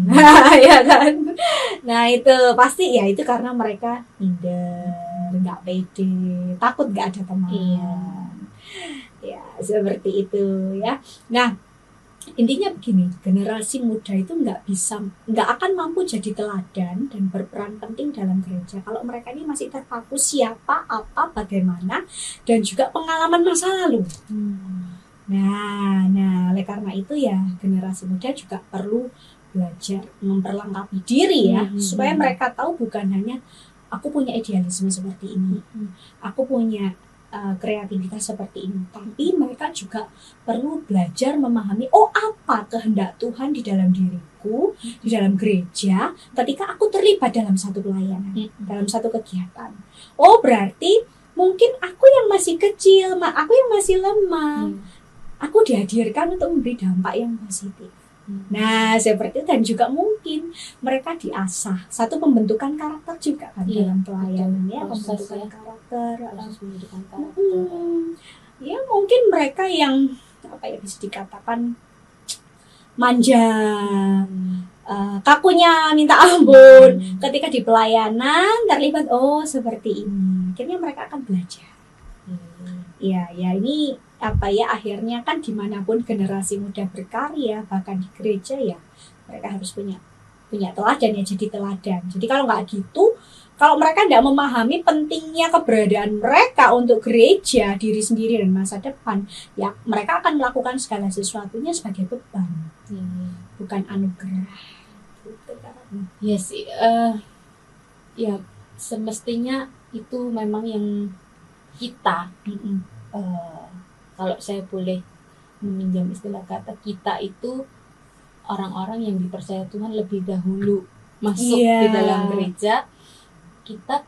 Ya kan? Nah, itu pasti ya itu karena mereka minder, nggak pede, takut nggak ada teman. Ya, seperti itu ya. Nah, intinya begini, generasi muda itu nggak akan mampu jadi teladan dan berperan penting dalam gereja kalau mereka ini masih terpaku siapa, apa, bagaimana, dan juga pengalaman masa lalu. Nah, oleh karena itu ya generasi muda juga perlu belajar memperlengkapi diri ya, supaya mereka tahu bukan hanya aku punya idealisme seperti ini, aku punya kreativitas seperti ini, tapi mereka juga perlu belajar memahami apa kehendak Tuhan di dalam diriku, di dalam gereja, ketika aku terlibat dalam satu pelayanan, dalam satu kegiatan. Berarti mungkin aku yang masih kecil, aku yang masih lemah, aku dihadirkan untuk memberi dampak yang positif. Nah, seperti itu. Dan juga mungkin mereka diasah satu pembentukan karakter juga kan dalam pelayanan ya, pembentukan karakter. Ya mungkin mereka yang bisa dikatakan manja, kakunya minta ampun, ketika di pelayanan terlibat seperti ini, akhirnya mereka akan belajar. Ya ini akhirnya kan dimanapun generasi muda berkarya, bahkan di gereja ya mereka harus punya teladan ya, jadi teladan. Jadi kalau nggak gitu, kalau mereka tidak memahami pentingnya keberadaan mereka untuk gereja, diri sendiri dan masa depan, ya mereka akan melakukan segala sesuatunya sebagai beban, bukan anugerah. Ya sih, ya semestinya itu memang yang kita, kalau saya boleh meminjam istilah kata, kita itu orang-orang yang dipercaya Tuhan lebih dahulu masuk di dalam gereja. Kita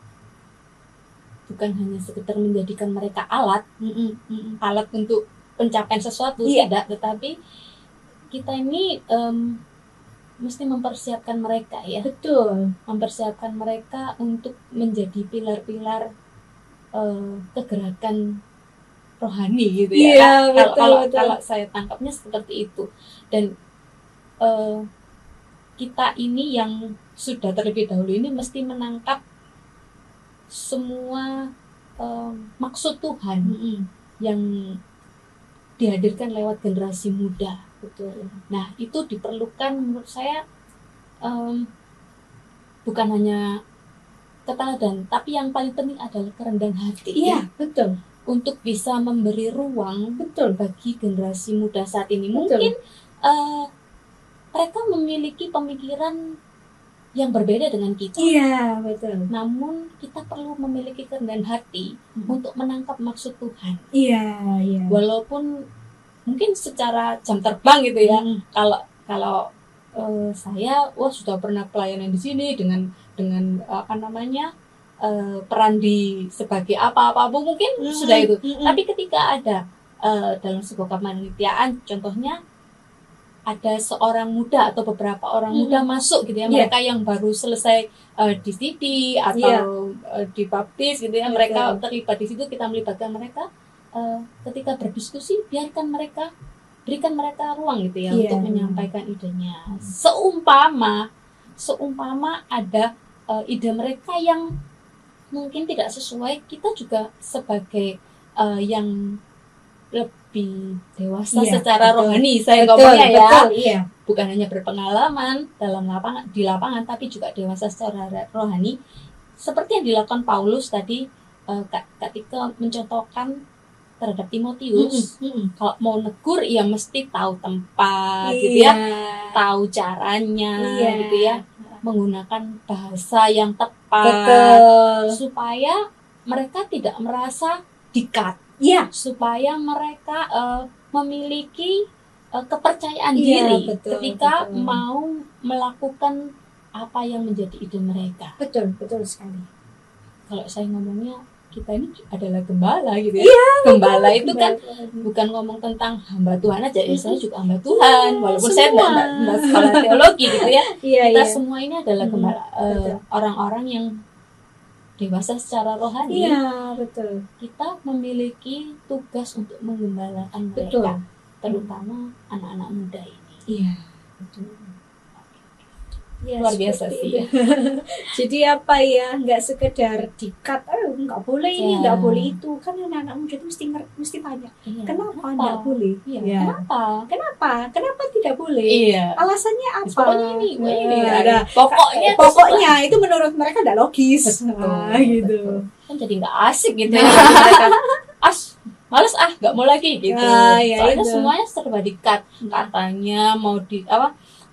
bukan hanya sekedar menjadikan mereka alat untuk pencapaian sesuatu, tidak, tetapi kita ini mesti mempersiapkan mereka ya. Betul, mempersiapkan mereka untuk menjadi pilar-pilar kegerakan rohani gitu ya. Kalau saya tangkapnya seperti itu. Dan kita ini yang sudah terlebih dahulu ini mesti menangkap semua maksud Tuhan yang dihadirkan lewat generasi muda. betul. Nah, itu diperlukan menurut saya bukan hanya keteladan, tapi yang paling penting adalah kerendahan hati. Iya, betul. Untuk bisa memberi ruang bagi generasi muda saat ini. Betul. Mungkin mereka memiliki pemikiran yang berbeda dengan kita. Iya, betul. Namun kita perlu memiliki kerendahan hati untuk menangkap maksud Tuhan. Iya. Walaupun mungkin secara jam terbang gitu ya. Kalau saya sudah pernah pelayanan di sini dengan peran di sebagai apa-apa mungkin sudah itu. Tapi ketika ada dalam sebuah kepanitiaan, contohnya ada seorang muda atau beberapa orang muda masuk gitu ya, mereka yang baru selesai di CD atau dibaptis gitu ya, mereka terlibat di situ, kita melibatkan mereka. Ketika berdiskusi, berikan mereka ruang gitu ya untuk menyampaikan idenya. Seumpama ada ide mereka yang mungkin tidak sesuai, kita juga sebagai yang lebih dewasa secara rohani, saya ngomongnya ya, bukan hanya berpengalaman di lapangan, tapi juga dewasa secara rohani, seperti yang dilakukan Paulus tadi ketika mencontohkan terhadap Timotius. Kalau mau negur ya mesti tahu tempat gitu ya, tahu caranya gitu ya, menggunakan bahasa yang tepat, supaya mereka tidak merasa dikat, supaya mereka memiliki kepercayaan diri ketika mau melakukan apa yang menjadi ide mereka. Betul sekali. Kalau saya ngomongnya, kita ini adalah gembala gitu ya. Gembala itu kan bukan ngomong tentang hamba Tuhan aja, saya juga hamba Tuhan, walaupun saya tidak sekolah teologi gitu ya. Kita semua ini adalah gembala, orang-orang yang dewasa secara rohani. Betul. Kita memiliki tugas untuk menggembalakan mereka, terutama anak-anak muda ini. Betul. Luar biasa sih. Jadi nggak sekedar dikat, nggak boleh ini, nggak boleh itu, kan anak-anak muda itu mesti tanya, kenapa nggak boleh? Kenapa tidak boleh? Alasannya apa? Pokoknya ini ada. Pokoknya itu menurut mereka nggak logis. Betul. Gitu. Kan jadi nggak asik gitu ya. Mereka males nggak mau lagi gitu. Ya Soalnya itu. semuanya serba di-cut. Katanya mau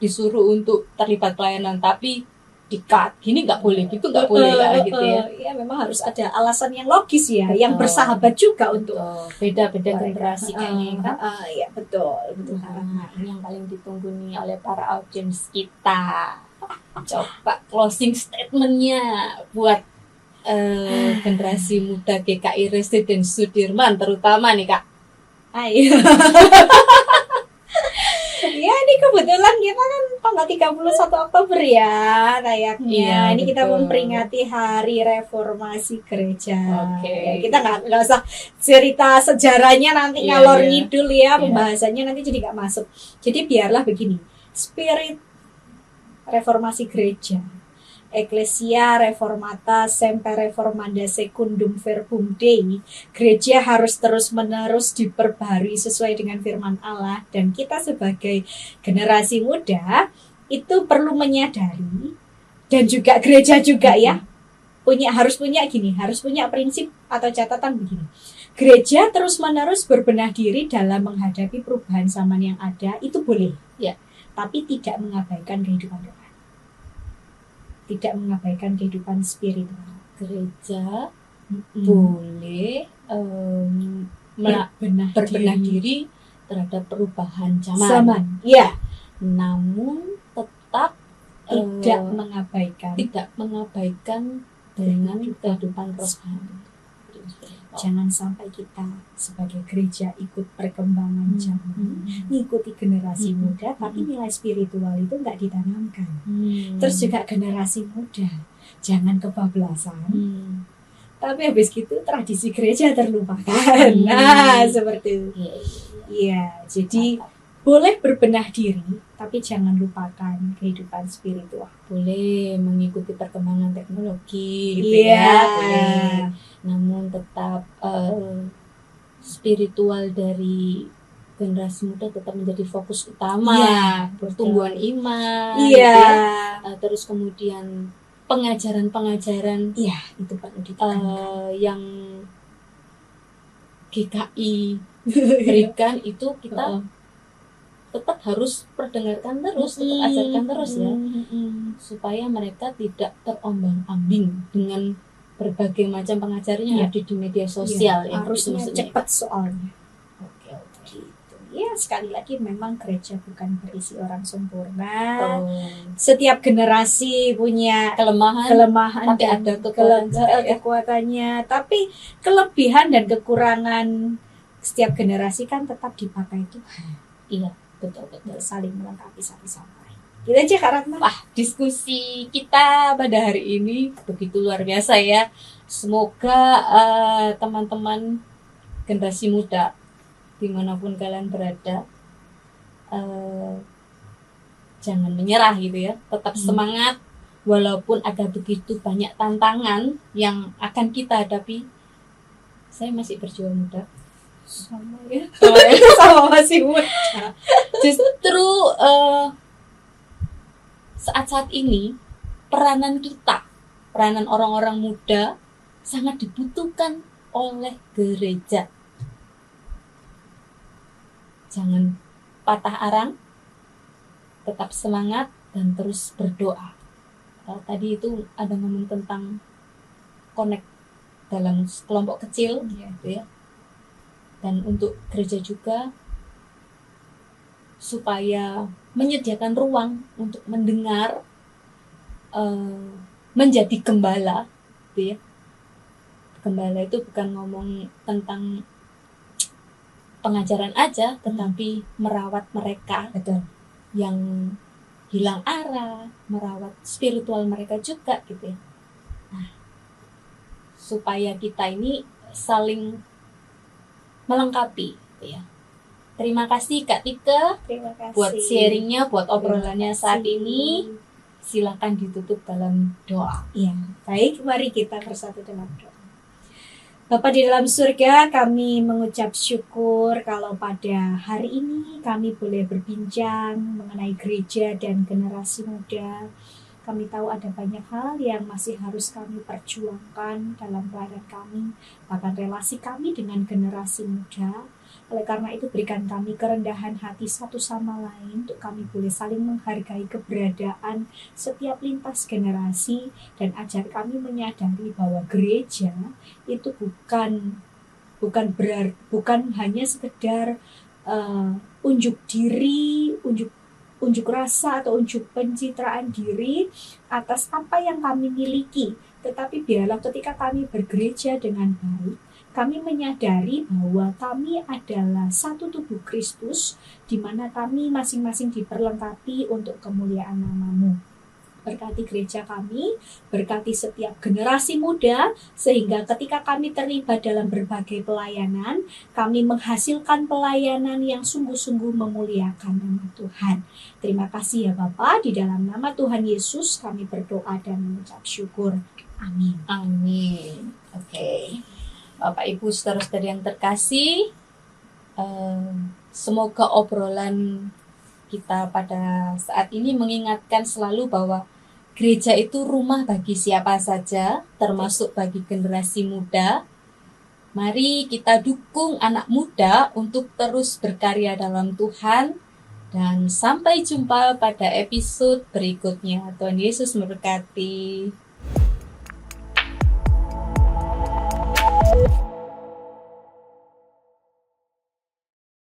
disuruh untuk terlibat pelayanan tapi di-cut. Gini nggak boleh, gitu nggak boleh ya gitu ya. Ya memang harus ada alasan yang logis ya, yang Betul. bersahabat juga untuk Beda-beda generasi kayaknya kan. Ya betul Nah, ini yang paling ditunggu nih oleh para audiens kita. Coba closing statementnya buat generasi muda GKI Residen Sudirman terutama nih Kak. Ayo. Ya ini kebetulan kita kan tanggal 31 Oktober ya tayangnya. Iya, ini kita betul. memperingati Hari Reformasi Gereja. Oke. Ya, kita nggak usah cerita sejarahnya nanti Iya, ngalor iya. ngidul ya, Iya. pembahasannya nanti jadi nggak masuk. Jadi biarlah begini, spirit Reformasi Gereja, Ecclesia Reformata Semper Reformanda Secundum Verbum Dei. Gereja harus terus-menerus diperbarui sesuai dengan firman Allah, dan kita sebagai generasi muda itu perlu menyadari, dan juga gereja juga ya harus punya prinsip atau catatan begini. Gereja terus-menerus berbenah diri dalam menghadapi perubahan zaman yang ada, itu boleh Ya. tapi tidak mengabaikan kehidupan rohani. Tidak mengabaikan kehidupan spiritual. Gereja boleh berbenah diri terhadap perubahan zaman. Ya, Namun tetap tidak mengabaikan dengan kehidupan rohani. Jangan sampai kita sebagai gereja ikut perkembangan zaman, ngikuti generasi muda, tapi nilai spiritual itu nggak ditanamkan. Terus juga generasi muda jangan kebablasan, tapi habis gitu tradisi gereja terlupakan. Nah, seperti itu. Iya, jadi boleh berbenah diri, tapi jangan lupakan kehidupan spiritual. Boleh mengikuti perkembangan teknologi, gitu ya. Boleh. Namun tetap spiritual dari generasi muda tetap menjadi fokus utama. Pertumbuhan iman. Iya. Gitu ya. Terus kemudian pengajaran-pengajaran. Iya, itu perlu ditekankan. Yang GKI berikan itu kita tetap harus perdengarkan terus, tetap ajarkan terus ya, supaya mereka tidak terombang-ambing dengan berbagai macam pengajaran yang ada di media sosial. Ya, harusnya cepat soalnya. Oke. Gitu. Ya, sekali lagi memang gereja bukan berisi orang sempurna. Setiap generasi punya kelemahan tapi dan ada kekuatannya. Tapi kelebihan dan kekurangan setiap generasi kan tetap dipakai Tuhan. Iya. Betul. Saling melengkapi satu sama lain. Gitu aja Kak Ratna. Wah, diskusi kita pada hari ini begitu luar biasa ya. Semoga teman-teman generasi muda dimanapun kalian berada jangan menyerah gitu ya. Tetap semangat walaupun ada begitu banyak tantangan yang akan kita hadapi. Saya masih berjuang muda. Sama ya. Sama masih muda. Justru saat-saat ini peranan orang-orang muda sangat dibutuhkan oleh gereja. Jangan patah arang, tetap semangat dan terus berdoa. Tadi itu ada ngomong tentang connect dalam kelompok kecil, gitu ya. Dan untuk gereja juga supaya menyediakan ruang untuk mendengar, menjadi gembala, gitu ya. Gembala itu bukan ngomong tentang pengajaran aja, tetapi merawat mereka, betul, yang hilang arah, merawat spiritual mereka juga, gitu ya. Nah, supaya kita ini saling melengkapi, ya. Terima kasih Kak Tika. Terima kasih buat sharingnya, buat obrolannya saat ini. Silakan ditutup dalam doa. Ya, baik, mari kita bersatu dalam doa. Bapa di dalam surga, kami mengucap syukur kalau pada hari ini kami boleh berbincang mengenai gereja dan generasi muda. Kami tahu ada banyak hal yang masih harus kami perjuangkan dalam pelayanan kami, bahkan relasi kami dengan generasi muda. Oleh karena itu berikan kami kerendahan hati satu sama lain untuk kami boleh saling menghargai keberadaan setiap lintas generasi, dan ajar kami menyadari bahwa gereja itu bukan hanya sekedar unjuk diri, unjuk rasa atau unjuk pencitraan diri atas apa yang kami miliki, tetapi biarlah ketika kami bergereja dengan baik, kami menyadari bahwa kami adalah satu tubuh Kristus, di mana kami masing-masing diperlengkapi untuk kemuliaan nama-Mu. Berkati gereja kami, berkati setiap generasi muda, sehingga ketika kami terlibat dalam berbagai pelayanan, kami menghasilkan pelayanan yang sungguh-sungguh memuliakan nama Tuhan. Terima kasih ya Bapa, di dalam nama Tuhan Yesus kami berdoa dan mengucap syukur. Amin. Amin. Oke. Bapak Ibu saudara-saudari yang terkasih, semoga obrolan kita pada saat ini mengingatkan selalu bahwa gereja itu rumah bagi siapa saja, termasuk bagi generasi muda. Mari kita dukung anak muda untuk terus berkarya dalam Tuhan, dan sampai jumpa pada episode berikutnya. Tuhan Yesus memberkati.